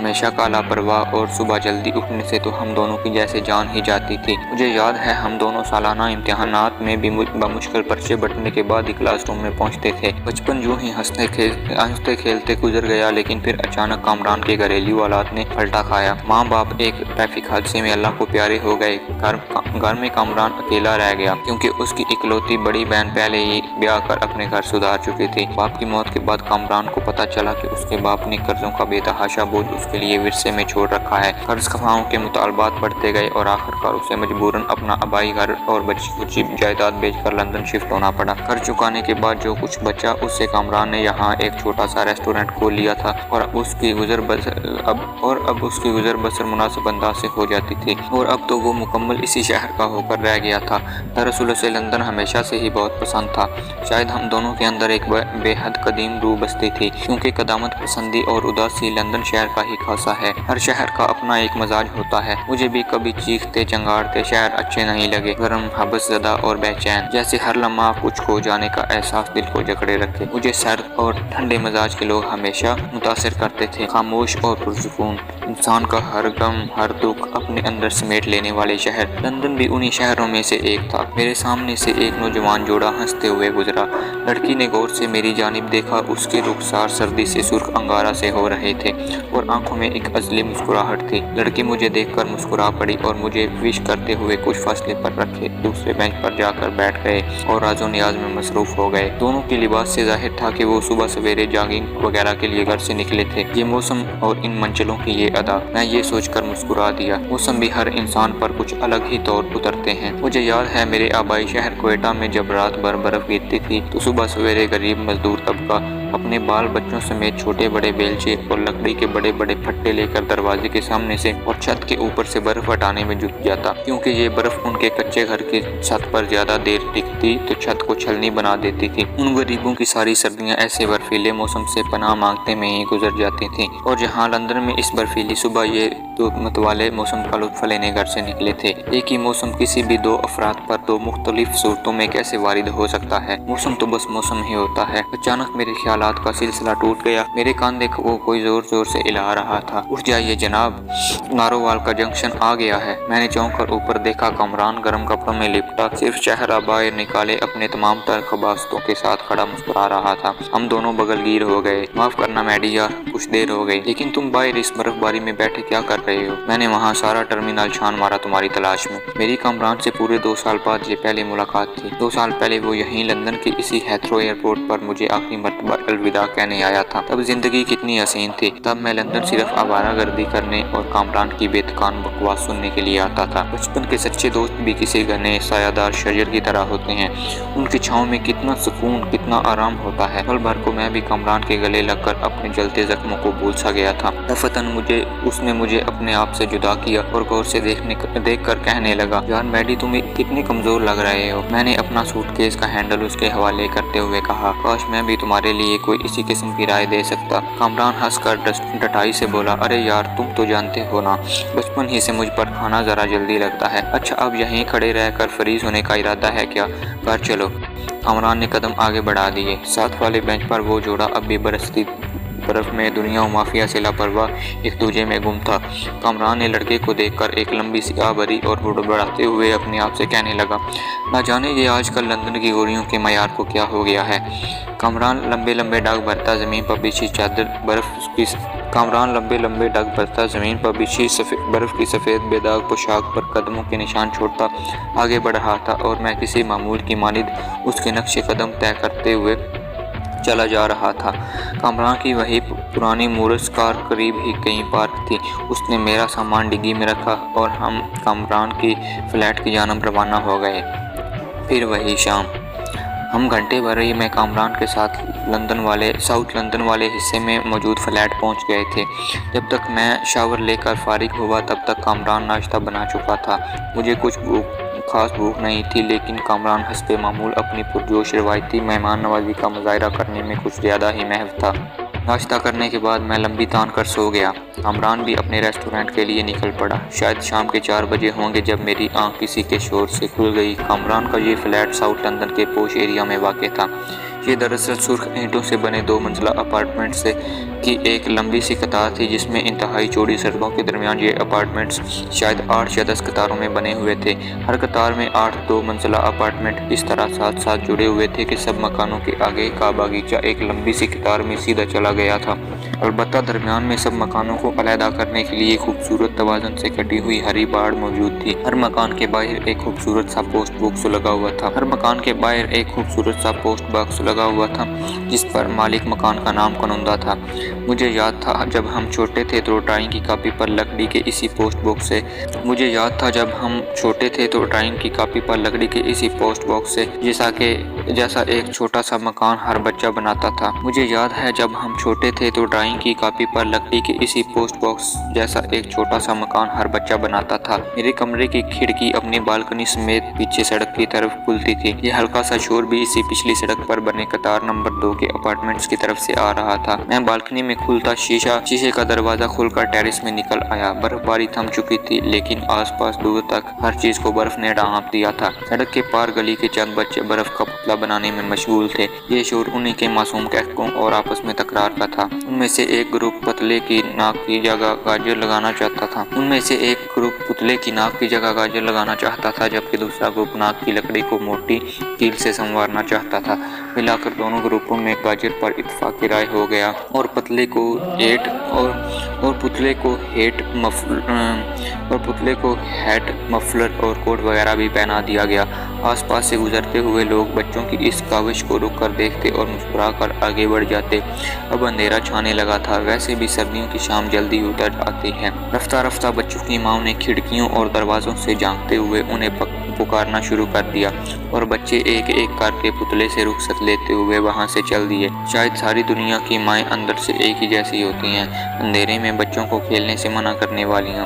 ہمیشہ کا لاپرواہ اور صبح جلدی اٹھنے سے تو ہم دونوں کی جیسے جان ہی جاتی تھی۔ مجھے یاد ہے ہم دونوں سالانہ امتحانات میں بھی بمشکل پرچے بٹنے کے بعد ہی کلاس روم میں پہنچتے تھے۔ بچپن یوں ہی ہنستے کھیلتے گزر گیا، لیکن پھر اچانک کامران کے گھریلو حالات نے پلٹا کھایا۔ ماں باپ ایک ٹریفک حادثے میں اللہ کو پیارے ہو گئے۔ گھر میں کامران اکیلا رہ گیا کیونکہ اس کی اکلوتی بڑی بہن پہلے ہی بیاہ کر اپنے گھر سدھار چکی تھی۔ باپ کی موت کے بعد کامران کو پتہ چلا کہ اس کے باپ نے قرضوں کا بے تحاشا بوجھ اس کے لیے ورثے میں چھوڑ رکھا ہے۔ قرض خواہوں کے مطالبات بڑھتے گئے اور آخرکار اسے مجبوراً اپنا آبائی گھر اور بچی کچی جائیداد بیچ کر لندن شفٹ ہونا پڑا۔ قرض چکانے کے بعد جو کچھ بچا اس سے کامران نے یہاں ایک چھوٹا سا ریسٹورینٹ کھول لیا تھا اور اب اس کی گزر بسر مناسب انداز سے ہو جاتی تھی، اور اب تو وہ مکمل اسی شہر کا ہو کر رہ گیا تھا۔ دراصل اسے لندن ہمیشہ سے ہی بہت پسند تھا۔ شاید ہم دونوں کے اندر ایک بے حد قدیم روح بستی تھی، کیونکہ قدامت پسندی اور اداسی لندن شہر کا ہی خاصہ ہے۔ ہر شہر کا اپنا ایک مزاج ہوتا ہے۔ مجھے بھی کبھی چیختے چنگاڑتے شہر اچھے نہیں لگے، گرم، حبس زدہ اور بے چین، جیسے ہر لمحہ کچھ کھو جانے کا احساس دل کو جکڑے رکھے۔ مجھے سرد اور ٹھنڈے مزاج کے لوگ ہمیشہ متاثر کرتے تھے، خاموش اور پرسکون، انسان کا ہر غم ہر دکھ اپنے اندر سمیٹ لینے والے شہر۔ لندن بھی انہی شہروں میں سے ایک تھا۔ میرے سامنے سے ایک نوجوان جوڑا ہنستے ہوئے گزرا۔ لڑکی نے غور سے میری جانب دیکھا۔ اس کے رخسار سردی سے سرخ انگارہ سے ہو رہے تھے اور آنکھوں میں ایک ازلی مسکراہٹ تھی۔ لڑکی مجھے دیکھ کر مسکرا پڑی اور مجھے وش کرتے ہوئے کچھ فاصلے پر رکھے دوسرے بینچ پر جا کر بیٹھ گئے اور راز و نیاز میں مصروف ہو گئے۔ دونوں کے لباس سے ظاہر تھا کہ وہ صبح سویرے جاگنگ وغیرہ کے لیے گھر سے نکلے تھے۔ یہ موسم اور ان منچلوں کی یہ ادا، میں یہ سوچ کر مسکرا دیا۔ موسم بھی ہر انسان پر کچھ الگ ہی طور اترتے ہیں۔ مجھے یاد ہے میرے آبائی شہر کوئٹہ میں جب رات بھر برف گرتی تھی تو صبح سویرے غریب مزدور طبقہ اپنے بال بچوں سمیت چھوٹے بڑے بیلچے اور لکڑی کے بڑے بڑے پھٹے لے کر دروازے کے سامنے سے اور چھت کے اوپر سے برف ہٹانے میں جٹ جاتا، کیونکہ یہ برف ان کے کچے گھر کی چھت پر زیادہ دیر ٹکتی تو چھت کو چھلنی بنا دیتی تھی۔ ان غریبوں کی ساری سردیاں ایسے برفیلے موسم سے پناہ مانگتے میں ہی گزر جاتی تھیں، اور جہاں لندن میں اس برفیلی صبح یہ دو متوالے موسم کا لطف لینے گھر سے نکلے تھے۔ ایک ہی موسم کسی بھی دو افراد پر دو مختلف صورتوں میں کیسے وارد ہو سکتا ہے؟ موسم تو بس موسم ہی ہوتا ہے۔ اچانک میرے خیالات کا سلسلہ ٹوٹ گیا۔ میرے کاندھے کو کوئی زور زور سے ہلا رہا تھا۔ اٹھ جائیے جناب، نارووال کا جنکشن آ گیا ہے۔ میں نے چونک کر اوپر دیکھا، کامران گرم کپڑوں میں لپٹا صرف چہرہ باہر نکالے اپنے تمام تر خباستوں کے ساتھ کھڑا مسکرا رہا تھا۔ ہم دونوں بغل گیر ہو گئے۔ معاف کرنا میڈی یار، کچھ دیر ہو گئی، لیکن تم باہر اس برف باری میں بیٹھے کیا کر رہے ہو؟ میں نے وہاں سارا ٹرمینل چھان مارا تمہاری تلاش میں۔ میری کامران سے پورے 2 سال بعد یہ پہلی ملاقات تھی۔ 2 سال پہلے وہ یہیں لندن کے اسی ہیتھرو ایئرپورٹ پر مجھے آخری مرتبہ الوداع کہنے آیا تھا۔ تب زندگی کتنی حسین تھی۔ تب میں لندن صرف آوارہ گردی کرنے اور کامران کی بے تکان بکواس سننے کے لیے آتا تھا۔ بچپن کے سچے دوست بھی کسی گھنے سایہ دار شجر کی طرح ہوتے ہیں۔ ان کی چھاؤں میں کتنا سکون، کتنا آرام ہوتا ہے۔ پل بھر کو میں بھی کامران کے گلے لگ کر اپنے جلتے زخموں کو بھول سا گیا تھا۔ دفعتاً اس نے مجھے اپنے آپ سے جدا کیا اور غور سے دیکھ کر کہنے لگا، یار میڈی تم کتنے کمزور لگ رہے ہو۔ میں نے اپنا سوٹ کیس کا ہینڈل اس کے حوالے کرتے ہوئے کہا، کاش میں بھی تمہارے لیے کوئی اسی قسم کی رائے دے سکتا۔ کامران ہنس کر ڈٹائی سے بولا، ارے یار تم تو جانتے ہو نا، بچپن ہی سے مجھ پر کھانا ذرا جلدی لگتا ہے۔ اچھا اب یہیں کھڑے رہ کر فریز ہونے کا ارادہ ہے کیا؟ گھر چلو۔ کامران نے قدم آگے بڑھا دیے۔ ساتھ والے بینچ پر وہ جوڑا اب بھی برستی برف میں دنیا و مافیا سے لاپرواہ ایک دوسرے میں گم تھا۔ کامران نے لڑکے کو دیکھ کر ایک لمبی سی آہ بھری اور بڑبڑاتے ہوئے اپنے آپ سے کہنے لگا، نہ جانے یہ آج کل لندن کی گوریوں کے معیار کو کیا ہو گیا ہے۔ کامران لمبے لمبے ڈاگ بھرتا زمین پر بچھی برف کی سفید بے داغ پوشاک پر قدموں کے نشان چھوڑتا آگے بڑھ رہا تھا، اور میں کسی معمول کی مانند اس کے نقش قدم طے کرتے ہوئے چلا جا رہا تھا۔ کامران کی وہی پرانی مورس کار قریب ہی کہیں پارک تھی۔ اس نے میرا سامان ڈگی میں رکھا اور ہم کامران کی فلیٹ کی جانب روانہ ہو گئے۔ پھر وہی شام۔ ہم گھنٹے بھر ہی میں کامران کے ساتھ ساؤتھ لندن والے حصے میں موجود فلیٹ پہنچ گئے تھے۔ جب تک میں شاور لے کر فارغ ہوا تب تک کامران ناشتہ بنا چکا تھا۔ مجھے کچھ خاص بھوک نہیں تھی، لیکن کامران حسب معمول اپنی پرجوش روایتی مہمان نوازی کا مظاہرہ کرنے میں کچھ زیادہ ہی محو تھا۔ ناشتہ کرنے کے بعد میں لمبی تان کر سو گیا۔ کامران بھی اپنے ریسٹورینٹ کے لیے نکل پڑا۔ شاید شام کے 4 بجے ہوں گے جب میری آنکھ کسی کے شور سے کھل گئی۔ کامران کا یہ فلیٹ ساؤتھ لندن کے پوش ایریا میں واقع تھا۔ یہ دراصل سرخ اینٹوں سے بنے 2 منزلہ اپارٹمنٹ سے کی ایک لمبی سی قطار تھی، جس میں انتہائی چوڑی سڑکوں کے درمیان یہ اپارٹمنٹس شاید 8 یا 10 قطاروں میں بنے ہوئے تھے۔ ہر قطار میں 8 2 منزلہ اپارٹمنٹ اس طرح ساتھ ساتھ جڑے ہوئے تھے کہ سب مکانوں کے آگے کا باغیچہ ایک لمبی سی قطار میں سیدھا چلا گیا تھا۔ البتہ درمیان میں سب مکانوں کو علیحدہ کرنے کے لیے خوبصورت توازن سے کٹی ہوئی ہری باڑ موجود تھی۔ ہر مکان کے باہر ایک خوبصورت سا پوسٹ باکس لگا ہوا تھا جس پر مالک مکان کا نام کنندہ تھا۔ مجھے یاد تھا جب ہم چھوٹے تھے تو ڈرائنگ کی کاپی پر لکڑی کے اسی پوسٹ باکس سے جیسا ایک چھوٹا سا مکان ہر بچہ بناتا تھا۔ میرے کمرے کی کھڑکی اپنی بالکنی سمیت پیچھے سڑک کی طرف کھلتی تھی۔ یہ ہلکا سا شور بھی اسی پچھلی سڑک پر بنے قطار نمبر 2 کے اپارٹمنٹس کی طرف سے آ رہا تھا۔ میں بالکنی میں کھلتا شیشے کا دروازہ کھول کر ٹیرس میں نکل آیا۔ برف باری تھم چکی تھی، لیکن آس پاس دور تک ہر چیز کو برف نے ڈھانپ دیا تھا۔ سڑک کے پار گلی کے چند بچے برف کا پتلا بنانے میں مشغول تھے۔ یہ شور انہی کے معصوم قہقہوں اور آپس میں تکرار کا تھا۔ ان میں سے ایک گروپ پتلے کی ناک کی جگہ گاجر لگانا چاہتا تھا، جبکہ دوسرا گروپ ناک کی لکڑی کو موٹی کیل سے سنوارنا چاہتا تھا۔ ملا کر دونوں گروپوں میں گاجر پر اتفاق رائے ہو گیا اور پتلے کو ہیٹ، مفلر اور کوٹ وغیرہ بھی پہنا دیا گیا۔ آس پاس سے گزرتے ہوئے لوگ بچوں کی اس کاوش کو رک کر دیکھتے اور مسکرا کر آگے بڑھ جاتے۔ اب اندھیرا چھانے لگا تھا، ویسے بھی سردیوں کی شام جلدی اتر آتی ہے۔ رفتہ رفتہ بچوں کی ماں نے کھڑکیوں اور دروازوں سے جھانکتے ہوئے انہیں پکارنا شروع کر دیا اور بچے ایک ایک کر کے پتلے سے رخصت لیتے ہوئے وہاں سے چل دیے۔ شاید ساری دنیا کی مائیں اندر سے ایک ہی جیسی ہوتی ہیں، اندھیرے میں بچوں کو کھیلنے سے منع کرنے والیاں،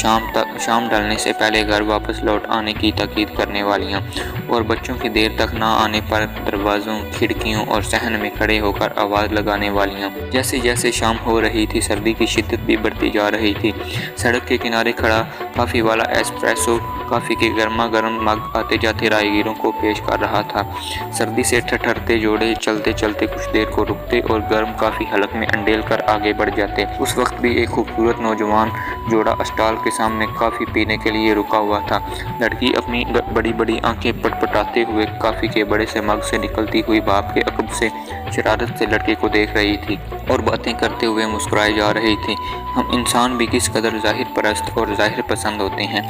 شام ڈھلنے سے پہلے گھر واپس لوٹ آنے کی تاکید کرنے والیاں، اور بچوں کے دیر تک نہ آنے پر دروازوں، کھڑکیوں اور صحن میں کھڑے ہو کر آواز لگانے والیاں۔ جیسے جیسے شام ہو رہی تھی، سردی کی شدت بھی بڑھتی جا رہی تھی۔ سڑک کے کنارے کھڑا کافی والا ایسپریسو کافی کے گرما گرم مگ آتے جاتے راہگیروں کو پیش کر رہا تھا۔ سردی سے ٹھٹھرتے جوڑے چلتے چلتے کچھ دیر کو رکتے اور گرم کافی حلق میں انڈیل کر آگے بڑھ جاتے۔ اس وقت بھی ایک خوبصورت نوجوان جوڑا اسٹال کے سامنے کافی پینے کے لیے رکا ہوا تھا۔ لڑکی اپنی بڑی بڑی آنکھیں پٹپٹاتے ہوئے کافی کے بڑے سے مگ سے نکلتی ہوئی بھاپ کے عقب سے شرارت سے لڑکے کو دیکھ رہی تھی اور باتیں کرتے ہوئے مسکرائے جا رہی تھی۔ ہم انسان بھی کس قدر ظاہر پرست اور ظاہر پسند ہوتے ہیں۔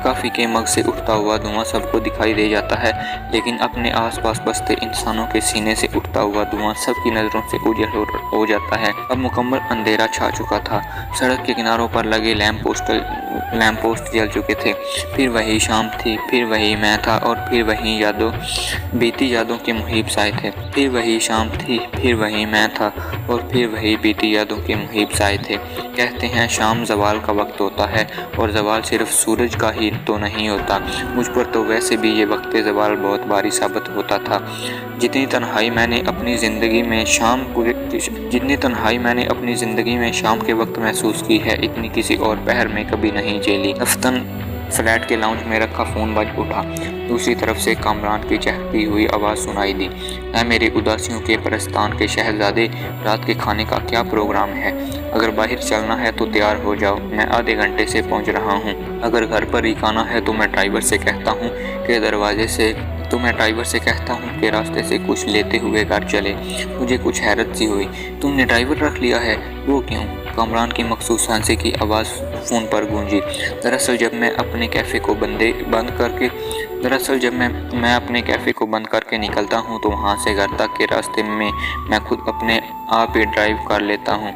کافی کے مگ سے اٹھتا ہوا دھواں سب کو دکھائی دے جاتا ہے، لیکن اپنے آس پاس بستے انسانوں کے سینے سے اٹھتا ہوا دھواں سب کی نظروں سے اوجھل ہو جاتا ہے۔ اب مکمل اندھیرا چھا چکا تھا۔ سڑک کے کناروں پر لگے لیمپ پوسٹ جل چکے تھے۔ پھر وہی شام تھی، پھر وہی میں تھا اور پھر وہی بیتی یادوں کے محیب سائے تھے۔ پھر وہی شام تھی، پھر وہی میں تھا اور پھر وہی بیتی یادوں کے محیب سائے تھے۔ کہتے ہیں شام زوال کا وقت ہوتا ہے اور زوال صرف سورج کا ہی تو نہیں ہوتا۔ مجھ پر تو ویسے بھی یہ وقت زوال بہت بھاری ثابت ہوتا تھا۔ جتنی تنہائی میں نے اپنی زندگی میں شام کے وقت محسوس کی ہے، اتنی کسی اور پہر میں کبھی نہیں جھیلی۔ دفتن فلیٹ کے لاؤنج میں رکھا فون بج اٹھا۔ دوسری طرف سے کامران کی چہکتی ہوئی آواز سنائی دی۔ اے میرے اداسیوں کے پرستان کے شہزادے، رات کے کھانے کا کیا پروگرام ہے؟ اگر باہر چلنا ہے تو تیار ہو جاؤ، میں آدھے گھنٹے سے پہنچ رہا ہوں۔ اگر گھر پر ہی کھانا ہے تو میں ڈرائیور سے کہتا ہوں کہ راستے سے کچھ لیتے ہوئے گھر چلے۔ مجھے کچھ حیرت سی ہوئی۔ تم نے ڈرائیور رکھ لیا ہے؟ وہ کیوں؟ کامران کی مخصوص ہنسی کی آواز فون پر گونجی۔ دراصل جب میں اپنے کیفے کو بند کر کے نکلتا ہوں تو وہاں سے گھر تک کے راستے میں خود اپنے آپ ہی ڈرائیو کر لیتا ہوں۔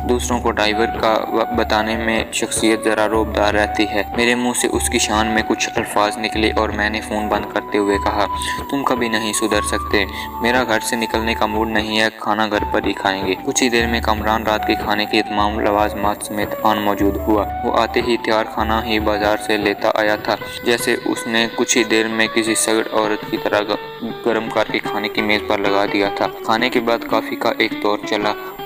دوسروں کو ڈرائیور کا بتانے میں شخصیت ذرا رعبدار رہتی ہے۔ میرے منہ سے اس کی شان میں کچھ الفاظ نکلے اور میں نے فون بند کرتے ہوئے کہا، تم کبھی نہیں سدھر سکتے۔ میرا گھر سے نکلنے کا موڈ نہیں ہے، کھانا گھر پر ہی کھائیں گے۔ کچھ ہی دیر میں کامران رات کے کھانے کے تمام لوازمات سمیت آن موجود ہوا۔ وہ آتے ہی تیار کھانا ہی بازار سے لیتا آیا تھا، جیسے اس نے کچھ ہی دیر میں کسی سگڑ عورت کی طرح گرم کر کے کھانے کی میز پر لگا دیا تھا۔ کھانے کے بعد کافی کا ایک دور چلا